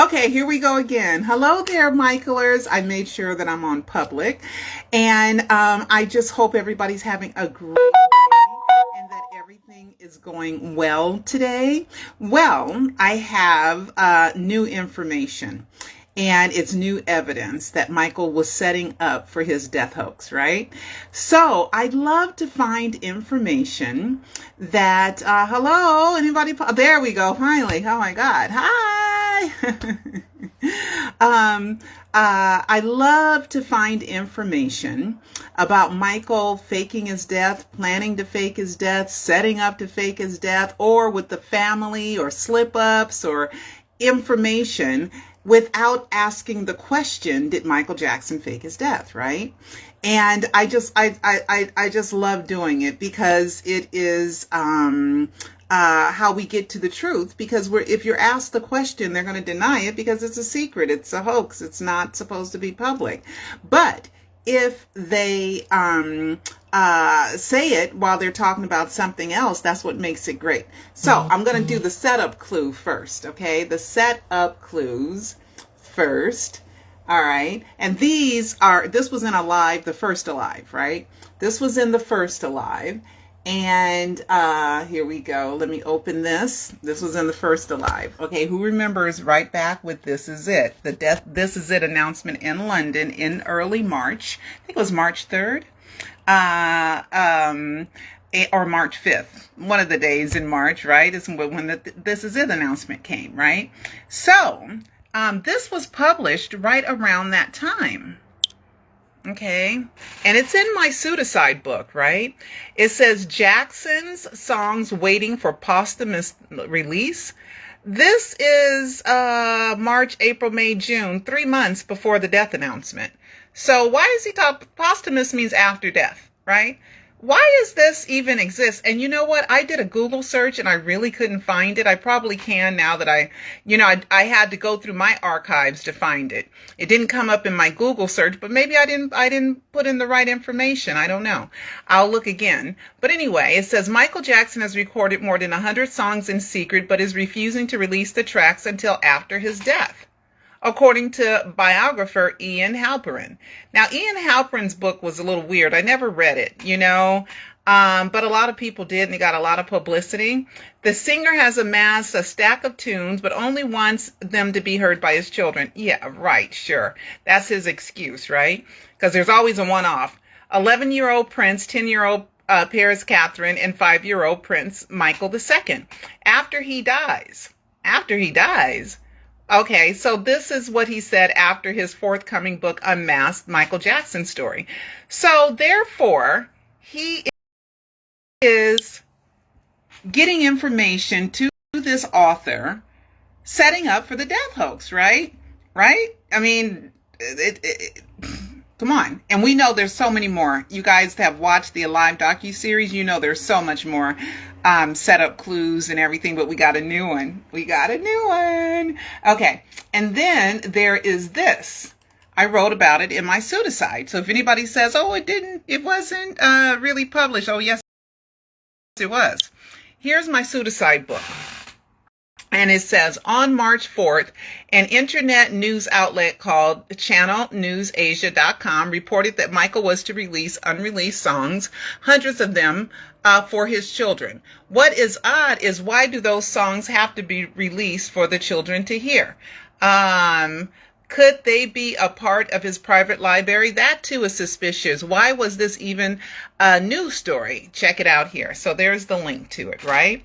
Okay, here we go again. Hello there, Michaelers. I made sure that I'm on public. And I just hope everybody's having a great day and that everything is going well today. Well, I have new information. And it's new evidence that Michael was setting up for his death hoax, right? So I'd love to find information that, hello, anybody? There we go, finally. Oh my God. Hi. I love to find information about Michael faking his death, planning to fake his death, setting up to fake his death, or with the family, or slip-ups, or information without asking the question, did Michael Jackson fake his death, right? And I just love doing it because it is how we get to the truth, because if you're asked the question, they're going to deny it because it's a secret, it's a hoax, it's not supposed to be public. But if they say it while they're talking about something else, that's what makes it great. So I'm going to do the setup clue first, okay? The setup clues first. All right. And this was in Alive, the first Alive, right? This was in the first Alive. And here we go. Let me open this. This was in the first Alive. Okay, who remembers right back with This Is It? The This Is It announcement in London in early March. I think it was March 3rd. Or March 5th. One of the days in March, right? Is when the This Is It announcement came, right? So, this was published right around that time. Okay, and it's in my pseudocide book, right? It says Jackson's songs waiting for posthumous release. This is March, April, May, June, 3 months before the death announcement. So why is he talking? Posthumous means after death, right? Why does this even exist? And you know what? I did a Google search and I really couldn't find it. I probably can now that I had to go through my archives to find it. It didn't come up in my Google search, but maybe I didn't put in the right information. I don't know. I'll look again. But anyway, it says Michael Jackson has recorded more than 100 songs in secret, but is refusing to release the tracks until after his death, according to biographer Ian Halperin. Now, Ian Halperin's book was a little weird. I never read it, but a lot of people did, and it got a lot of publicity. The singer has amassed a stack of tunes, but only wants them to be heard by his children. Yeah, right, sure. That's his excuse, right? Because there's always a one-off. 11-year-old Prince, 10-year-old Paris Catherine, and 5-year-old Prince Michael II. After he dies. Okay, so this is what he said after his forthcoming book, Unmasked Michael Jackson Story. So therefore, he is getting information to this author, setting up for the death hoax, right? Right? I mean, come on. And we know there's so many more. You guys have watched the Alive docuseries. You know there's so much more setup clues and everything, but we got a new one. Okay. And then there is this. I wrote about it in my pseudocide. So if anybody says, oh, it wasn't really published. Oh, yes, it was. Here's my pseudocide book. And it says, on March 4th, an internet news outlet called channelnewsasia.com reported that Michael was to release unreleased songs, hundreds of them, for his children. What is odd is, why do those songs have to be released for the children to hear? Could they be a part of his private library? That too is suspicious. Why was this even a news story? Check it out here. So there's the link to it, right?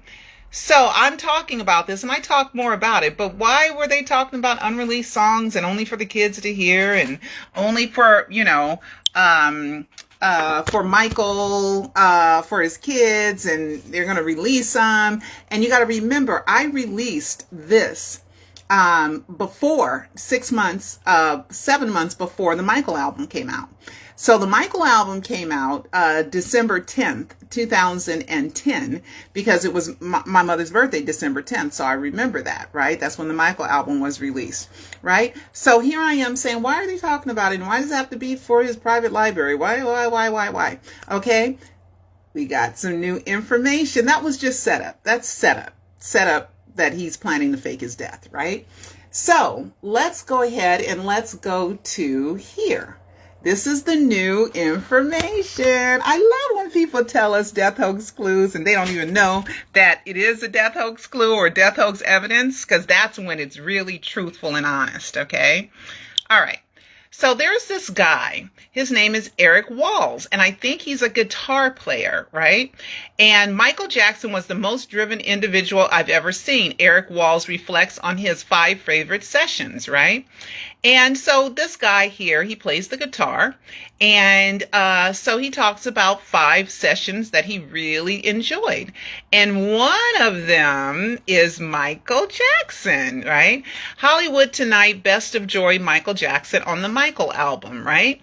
So I'm talking about this, and I talk more about it, but why were they talking about unreleased songs and only for the kids to hear, and only for, for Michael, for his kids, and they're going to release them? And you got to remember, I released this before 7 months before the Michael album came out. So the Michael album came out December 10th, 2010, because it was my mother's birthday, December 10th. So I remember that, right? That's when the Michael album was released, right? So here I am saying, why are they talking about it? And why does it have to be for his private library? Why? Okay, we got some new information. That was just setup. That's setup that he's planning to fake his death, right? So let's go ahead and let's go to here. This is the new information. I love when people tell us death hoax clues and they don't even know that it is a death hoax clue or death hoax evidence, because that's when it's really truthful and honest, okay? All right. So there's this guy. His name is Eric Walls, and I think he's a guitar player, right? And Michael Jackson was the most driven individual I've ever seen. Eric Walls reflects on his 5 favorite sessions, right? And so this guy here, he plays the guitar, and so he talks about 5 sessions that he really enjoyed. And one of them is Michael Jackson, right? Hollywood Tonight, Best of Joy, Michael Jackson on the Michael album, right?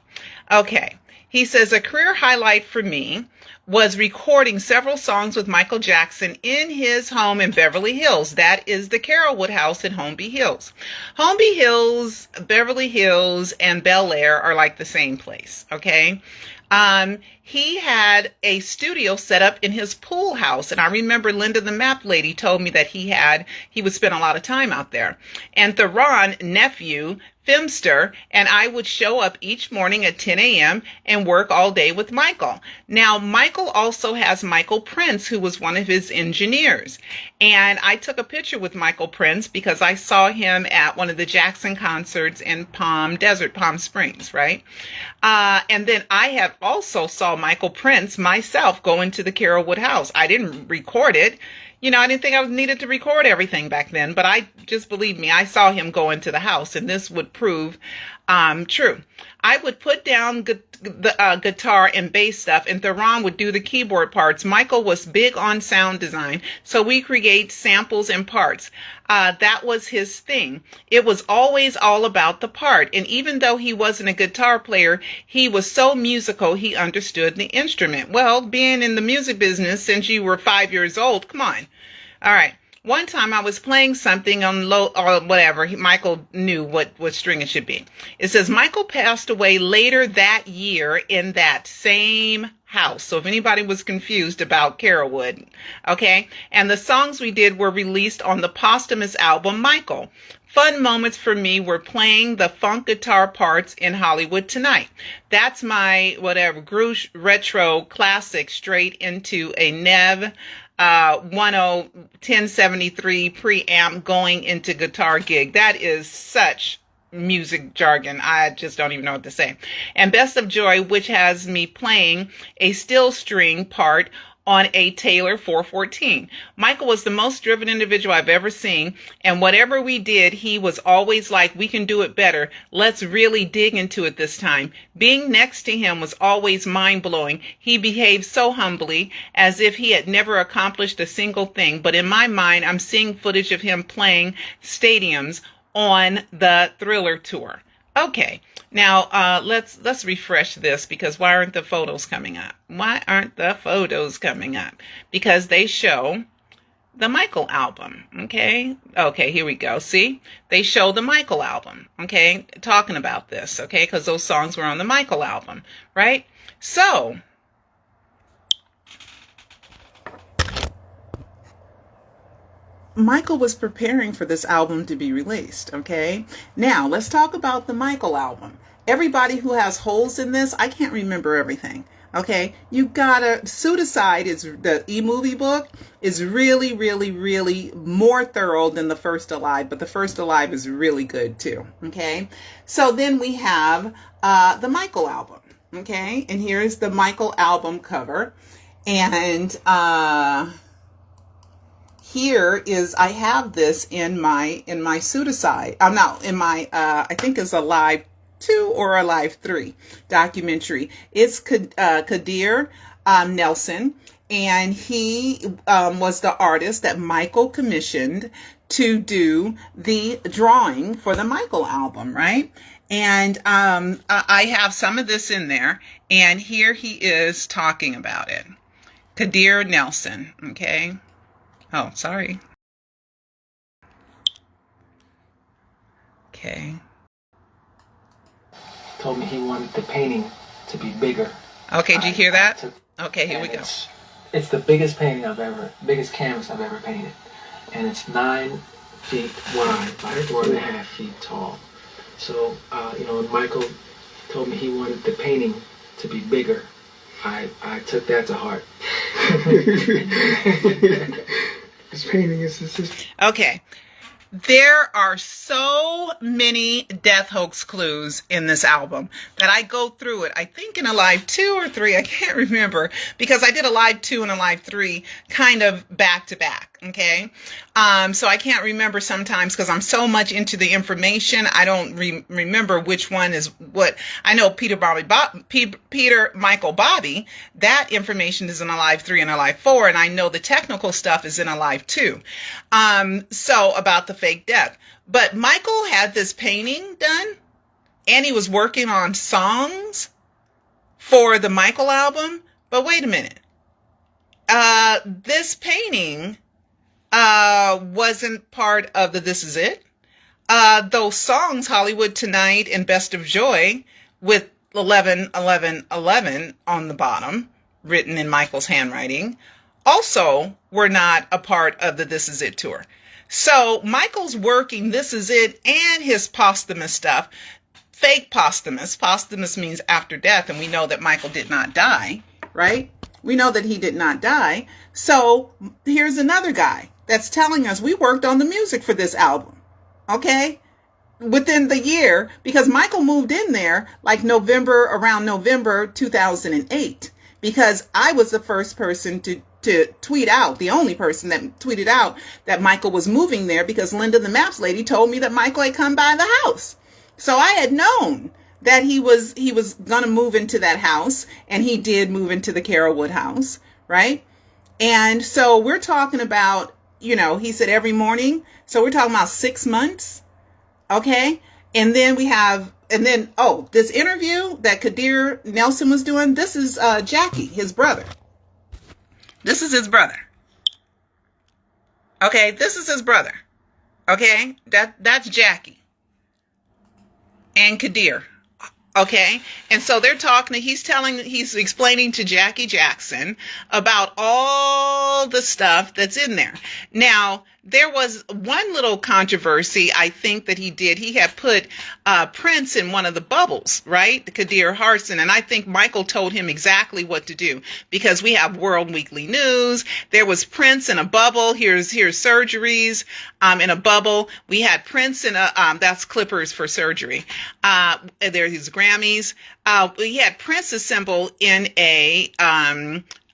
Okay. He says, a career highlight for me was recording several songs with Michael Jackson in his home in Beverly Hills. That is the Carolwood house in Holmby Hills. Holmby Hills, Beverly Hills, and Bel Air are like the same place, okay? He had a studio set up in his pool house. And I remember Linda the Map Lady told me that he would spend a lot of time out there. And Theron, nephew, Filmster, and I would show up each morning at 10 a.m. and work all day with Michael. Now, Michael also has Michael Prince, who was one of his engineers. And I took a picture with Michael Prince because I saw him at one of the Jackson concerts in Palm Springs, right? And then I have also saw Michael Prince myself go into the Carolwood house. I didn't record it. You know, I didn't think I needed to record everything back then, but I just, believe me, I saw him go into the house, and this would prove true. I would put down the guitar and bass stuff, and Theron would do the keyboard parts. Michael was big on sound design, so we create samples and parts. That was his thing. It was always all about the part, and even though he wasn't a guitar player, he was so musical, he understood the instrument. Well, being in the music business since you were 5 years old, come on. All right. One time I was playing something on low or whatever. Michael knew what string it should be. It says Michael passed away later that year in that same house. So if anybody was confused about Carolwood, okay? And the songs we did were released on the posthumous album, Michael. Fun moments for me were playing the funk guitar parts in Hollywood Tonight. That's my groove retro classic straight into a Nev 1073 preamp going into guitar gig. That is such music jargon. I just don't even know what to say. And Best of Joy, which has me playing a steel string part on a Taylor 414. Michael was the most driven individual I've ever seen, and whatever we did, he was always like, we can do it better. Let's really dig into it this time. Being next to him was always mind-blowing. He behaved so humbly, as if he had never accomplished a single thing. But in my mind, I'm seeing footage of him playing stadiums on the Thriller tour. Okay, now let's refresh this, because why aren't the photos coming up? Why aren't the photos coming up? Because they show the Michael album, okay? Okay, here we go. See? They show the Michael album, okay? Talking about this, okay? Because those songs were on the Michael album, right? So Michael was preparing for this album to be released, okay? Now, let's talk about the Michael album. Everybody who has holes in this, I can't remember everything, okay? You gotta, Pseudocide is, the EmovieBook is really, really, really more thorough than the First Alive, but the First Alive is really good too, okay? So then we have the Michael album, okay? And here's the Michael album cover. And here is, I have this in my Pseudocide. I'm not in my, I think it's a Live 2 or a Live 3 documentary. It's Kadir Nelson, and he was the artist that Michael commissioned to do the drawing for the Michael album, right? And I have some of this in there, and here he is talking about it. Kadir Nelson, okay? Oh, sorry. Okay. Told me he wanted the painting to be bigger. Okay, did you hear that? Okay, here we go. It's the biggest painting biggest canvas I've ever painted. And it's 9 feet wide by 4.5 feet tall. So, and Michael told me he wanted the painting to be bigger. I took that to heart. This painting is Okay. There are so many death hoax clues in this album that I go through it, I think in a live 2 or 3, I can't remember, because I did a live 2 and a live 3 kind of back to back, okay? So I can't remember sometimes because I'm so much into the information, I don't remember which one is what. I know Peter Michael Bobby, that information is in a live 3 and a live 4, and I know the technical stuff is in a live 2. So about the fake death. But Michael had this painting done, and he was working on songs for the Michael album. But wait a minute. This painting wasn't part of the This Is It. Those songs, Hollywood Tonight and Best of Joy, with 11, 11, 11 on the bottom, written in Michael's handwriting, also were not a part of the This Is It tour. So Michael's working This Is It and his posthumous stuff, fake posthumous. Posthumous means after death, and we know that Michael did not die, right? We know that he did not die. So here's another guy that's telling us we worked on the music for this album, okay? Within the year, because Michael moved in there like around November 2008, because I was the first person to tweet out, the only person that tweeted out that Michael was moving there, because Linda the Maps lady told me that Michael had come by the house. So I had known that he was going to move into that house, and he did move into the Carolwood house, right? And so we're talking about, he said every morning. So we're talking about 6 months. Okay. And then this interview that Kadir Nelson was doing, this is Jackie, his brother. This is his brother. Okay, this is his brother. Okay, that's Jackie and Kadir. Okay, and so they're talking, he's explaining to Jackie Jackson about all the stuff that's in there. Now, there was one little controversy, I think, that he did. He had put Prince in one of the bubbles, right? Kadir Harson. And I think Michael told him exactly what to do, because we have World Weekly News. There was Prince in a bubble. Here's surgeries in a bubble. We had Prince in that's Clippers for surgery. There's his Grammys. We had Prince's symbol in a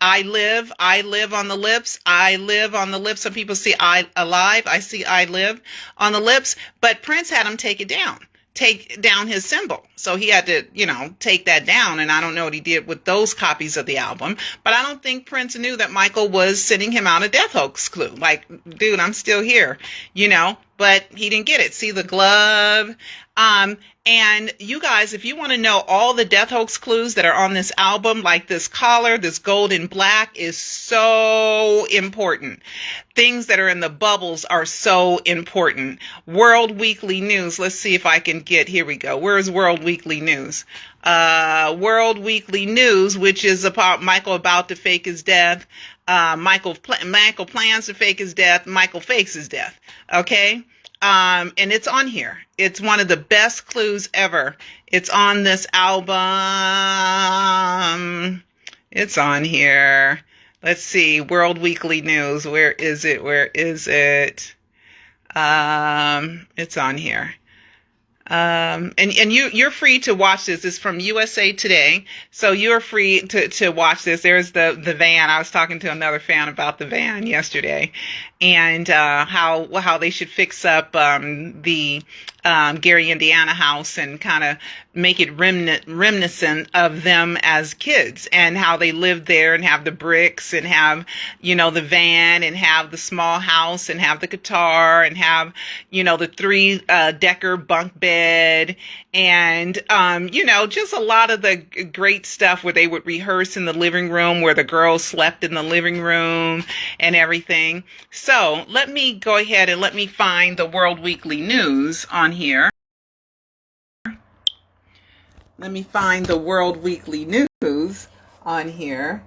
I live on the lips. I live on the lips. Some people see I alive. I see I live on the lips. But Prince had him take down his symbol. So he had to, take that down. And I don't know what he did with those copies of the album. But I don't think Prince knew that Michael was sending him out a death hoax clue. Like, dude, I'm still here, but he didn't get it. See the glove. And you guys, if you want to know all the death hoax clues that are on this album, like this collar, this gold and black is so important. Things that are in the bubbles are so important. World Weekly News. Let's see if I can here we go. Where's World Weekly News? World Weekly News, which is about Michael about to fake his death. Michael plans to fake his death. Michael fakes his death. Okay. And it's on here. It's one of the best clues ever. It's on this album. It's on here. Let's see. World Weekly News. Where is it? It's on here. And you're free to watch this. It's from USA Today. So you're free to watch this. There's the van. I was talking to another fan about the van yesterday, and how they should fix up the Gary, Indiana house and kind of make it reminiscent of them as kids, and how they lived there and have the bricks and have, the van and have the small house and have the guitar and have, the 3-decker bunk bed and, just a lot of the great stuff where they would rehearse in the living room, where the girls slept in the living room and everything. So let me go ahead and let me find the World Weekly News on here. Let me find the World Weekly News on here.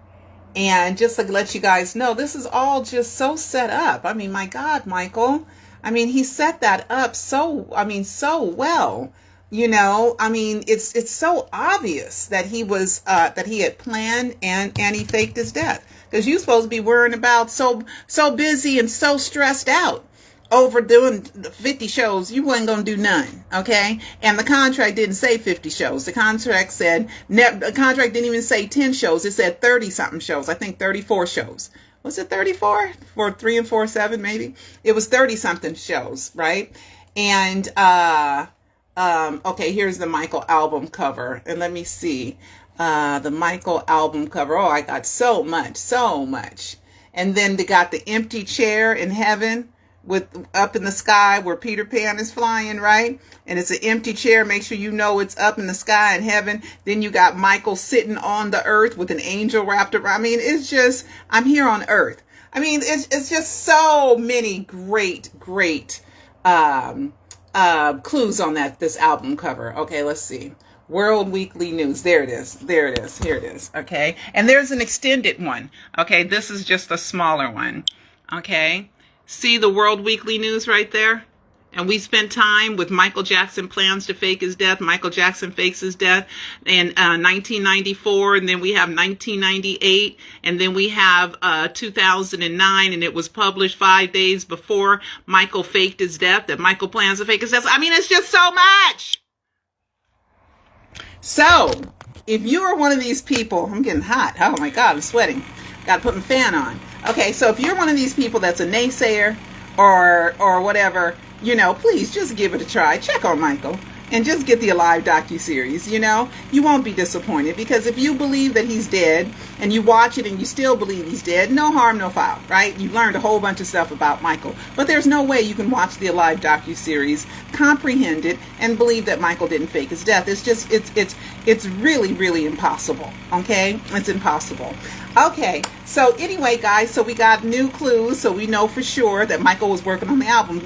And just to let you guys know, this is all just so set up. I mean, my God, Michael. I mean, he set that up so, I mean, so well. You know, I mean, it's so obvious that he was that he had planned and he faked his death, because you're supposed to be worrying about so busy and so stressed out over doing 50 shows. You wasn't gonna do none, okay? And the contract didn't say 50 shows. The contract said the contract didn't even say 10 shows. It said 30 something shows. I think 34 shows. Was it 34 for 3 and 4 7 maybe? It was 30 something shows, right? And okay, here's the Michael album cover, and let me see the Michael album cover. Oh, I got so much. And then they got the empty chair in heaven with up in the sky where Peter Pan is flying, right? And it's an empty chair. Make sure you know it's up in the sky in heaven. Then you got Michael sitting on the earth with an angel wrapped around. I mean, it's just, I'm here on earth. I mean, it's just so many great clues on this album cover. Okay, let's see. World Weekly News. There it is. Here it is. Okay. And there's an extended one. Okay. This is just a smaller one. Okay. See the World Weekly News right there? And we spent time with Michael Jackson plans to fake his death. Michael Jackson fakes his death in 1994. And then we have 1998. And then we have 2009. And it was published 5 days before Michael faked his death, that Michael plans to fake his death. I mean, it's just so much. So if you are one of these people, I'm getting hot. Oh my God, I'm sweating. Got to put my fan on. Okay, so if you're one of these people that's a naysayer or whatever, you know, please just give it a try. Check on Michael and just get the Alive docuseries. You know, you won't be disappointed, because if you believe that he's dead and you watch it and you still believe he's dead, no harm, no foul, right? You've learned a whole bunch of stuff about Michael, but there's no way you can watch the Alive docuseries, comprehend it, and believe that Michael didn't fake his death. It's just, it's really impossible. Okay, it's impossible. Okay, so anyway, guys, so we got new clues, so we know for sure that Michael was working on the album,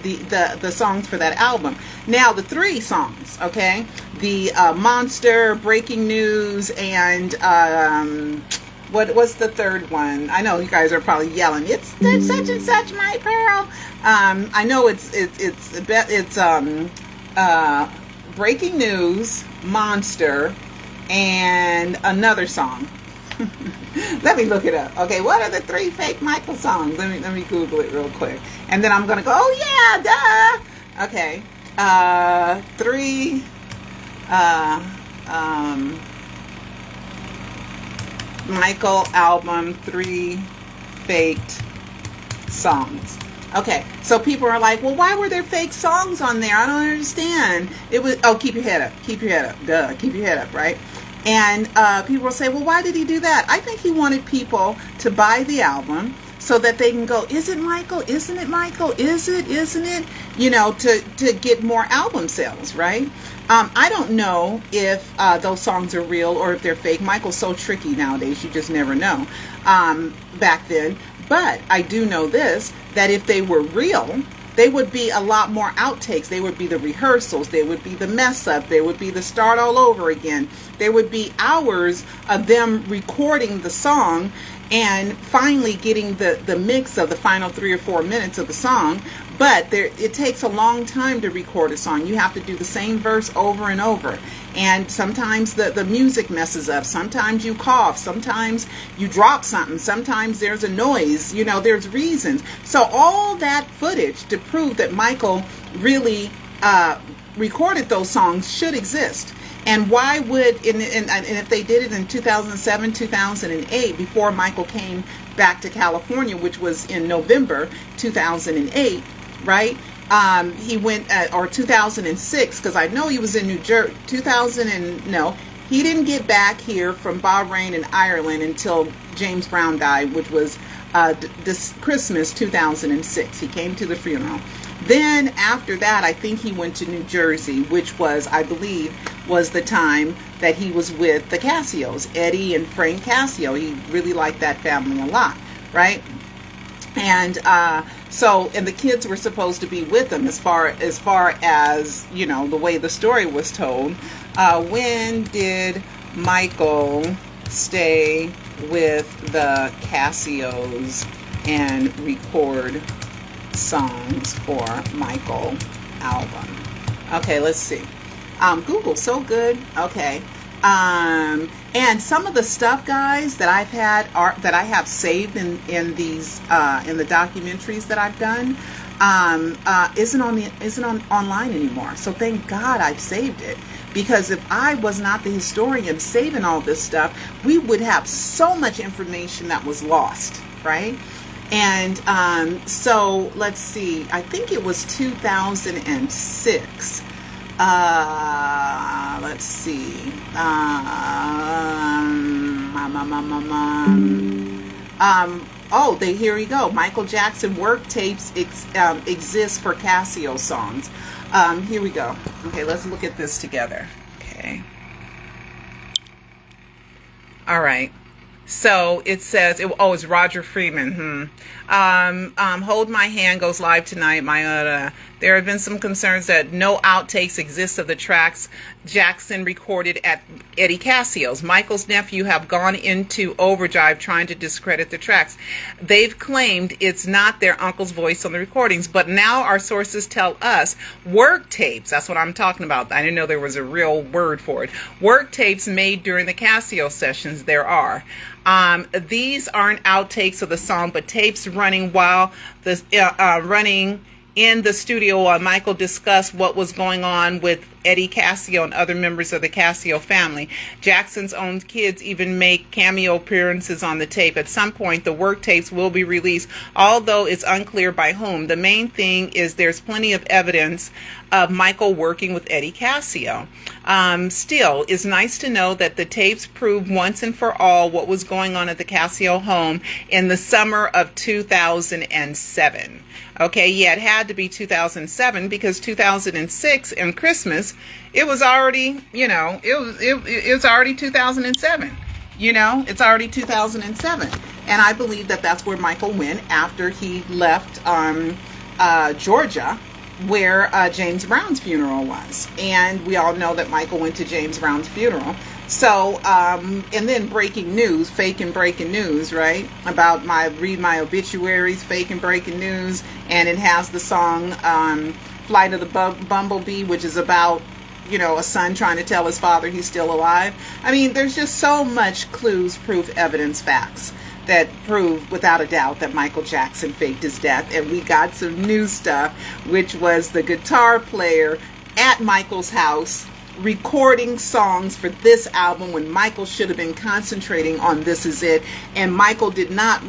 the songs for that album. Now, the 3 songs, okay, the Monster, Breaking News, and what's the third one? I know you guys are probably yelling, it's such and such, my pearl. I know it's Breaking News, Monster, and another song. Let me look it up. Okay, what are the 3 fake Michael songs? Let me Google it real quick, and then I'm gonna go, oh yeah, duh. Okay, 3 Michael album, 3 faked songs. Okay, so people are like, well, why were there fake songs on there? I don't understand. It was, oh, keep your head up, duh, keep your head up, right? And people will say, well, why did he do that? I think he wanted people to buy the album so that they can go, is it Michael? Isn't it Michael? Isn't it? You know, to get more album sales, right? I don't know if those songs are real or if they're fake. Michael's so tricky nowadays, you just never know. Back then. But I do know this, that if they were real, they would be a lot more outtakes. They would be the rehearsals. They would be the mess up. They would be the start all over again. There would be hours of them recording the song and finally getting the mix of the final 3 or 4 minutes of the song. But it takes a long time to record a song. You have to do the same verse over and over. And sometimes the music messes up. Sometimes you cough. Sometimes you drop something. Sometimes there's a noise. You know, there's reasons. So all that footage to prove that Michael really recorded those songs should exist. And why would, and if they did it in 2007, 2008, before Michael came back to California, which was in November 2008, right? He went, or 2006, because I know he was in New Jersey, he didn't get back here from Bahrain and Ireland until James Brown died, which was this Christmas 2006. He came to the funeral. Then after that, I think he went to New Jersey, which was, I believe, was the time that he was with the Cassios, Eddie and Frank Cassio. He really liked that family a lot, right? And and the kids were supposed to be with him, as far as, you know, the way the story was told. When did Michael stay with the Cassios and record songs for Michael album. Okay, let's see. Google, so good. Okay. And some of the stuff, guys, that I've had that I have saved in these in the documentaries that I've done isn't on online anymore. So thank God I've saved it, because if I was not the historian saving all this stuff, we would have so much information that was lost, right? And so let's see. I think it was 2006. Let's see. Here we go. Michael Jackson work tapes exist for Casio songs. Here we go. Okay, let's look at this together. Okay. All right. So it says, it's Roger Freeman. Hold My Hand goes live tonight. There have been some concerns that no outtakes exist of the tracks Jackson recorded at Eddie Casio's. Michael's nephew have gone into overdrive trying to discredit the tracks. They've claimed it's not their uncle's voice on the recordings, but now our sources tell us work tapes, that's what I'm talking about. I didn't know there was a real word for it. Work tapes made during the Casio sessions there are. These aren't outtakes of the song, but tapes running while running in the studio while Michael discussed what was going on with Eddie Casio and other members of the Casio family. Jackson's own kids even make cameo appearances on the tape. At some point, the work tapes will be released, although it's unclear by whom. The main thing is there's plenty of evidence of Michael working with Eddie Casio. Still, it's nice to know that the tapes prove once and for all what was going on at the Casio home in the summer of 2007. Okay, yeah, it had to be 2007 because 2006 and Christmas, it was already, it was already 2007. It's already 2007. And I believe that that's where Michael went after he left Georgia, where James Brown's funeral was. And we all know that Michael went to James Brown's funeral. So, and then breaking news, fake and breaking news, right? About read my obituaries, fake and breaking news. And it has the song Flight of the Bumblebee, which is about, a son trying to tell his father he's still alive. I mean, there's just so much clues, proof, evidence, facts that prove without a doubt that Michael Jackson faked his death. And we got some new stuff, which was the guitar player at Michael's house recording songs for this album when Michael should have been concentrating on This Is It, and Michael did not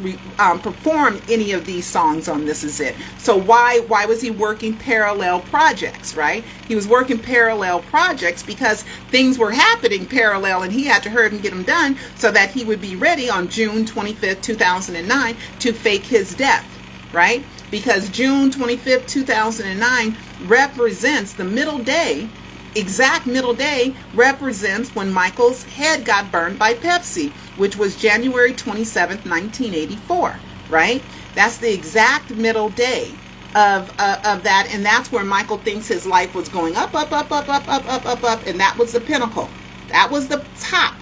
perform any of these songs on This Is It. So why was he working parallel projects, right? He was working parallel projects because things were happening parallel and he had to hurry and get them done so that he would be ready on June 25th, 2009 to fake his death, right? Because June 25th, 2009 represents the middle day. Exact middle day represents when Michael's head got burned by Pepsi, which was January 27th, 1984, right? That's the exact middle day of that, and that's where Michael thinks his life was going up, and that was the pinnacle. That was the top.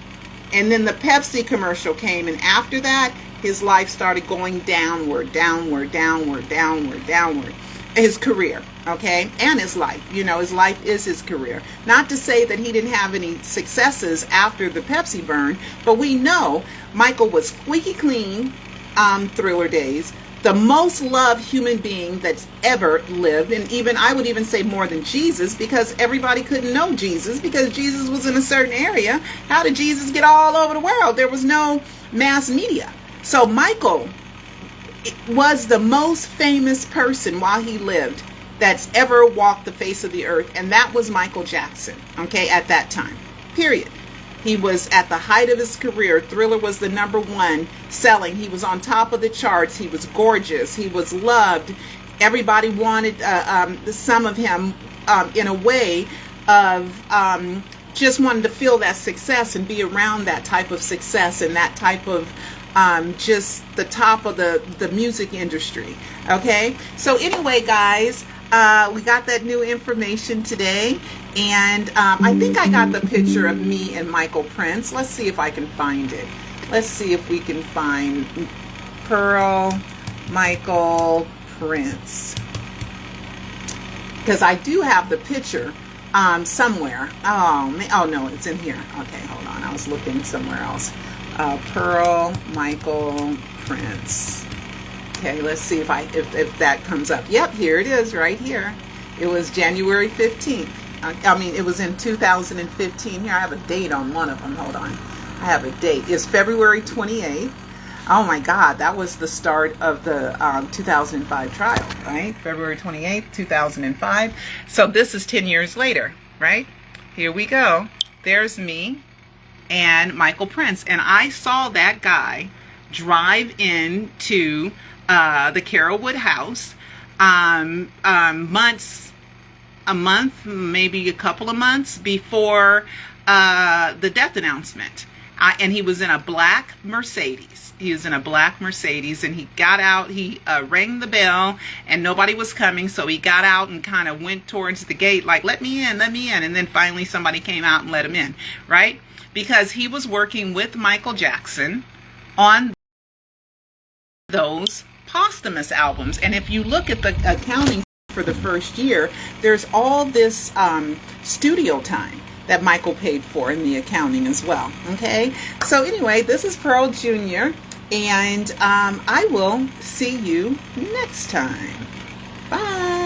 And then the Pepsi commercial came, and after that, his life started going downward. His career, okay, and his life. His life is his career. Not to say that he didn't have any successes after the Pepsi burn, but we know Michael was squeaky clean, Thriller days, the most loved human being that's ever lived, and even I would even say more than Jesus, because everybody couldn't know Jesus because Jesus was in a certain area. How did Jesus get all over the world? There was no mass media. So Michael was the most famous person while he lived that's ever walked the face of the earth, and that was Michael Jackson, okay, at that time, period. He was at the height of his career. Thriller was the #1 selling. He was on top of the charts. He was gorgeous. He was loved. Everybody wanted some of him in a way of just wanted to feel that success and be around that type of success and that type of just the top of the music industry. Okay, so anyway, guys, we got that new information today, and I think I got the picture of me and Michael Prince. Let's see if I can find it. Let's see if we can find Pearl Michael Prince, because I do have the picture somewhere. Oh no, it's in here. Okay, hold on, I was looking somewhere else. Pearl Michael Prince. Okay, let's see if that comes up. Yep, here it is, right here. It was January 15th. I mean, it was in 2015. Here, I have a date on one of them. Hold on. I have a date. It's February 28th. Oh my God, that was the start of the 2005 trial, right? February 28th, 2005. So this is 10 years later, right? Here we go. There's me and Michael Prince. And I saw that guy drive into the Carrollwood house a month, maybe a couple of months before the death announcement. And he was in a black Mercedes. He was in a black Mercedes, and he got out. He rang the bell, and nobody was coming, so he got out and kind of went towards the gate like, let me in, let me in. And then finally somebody came out and let him in, right? Because he was working with Michael Jackson on those posthumous albums. And if you look at the accounting for the first year, there's all this studio time that Michael paid for in the accounting as well. Okay, so anyway, this is Pearl Jr., and I will see you next time. Bye.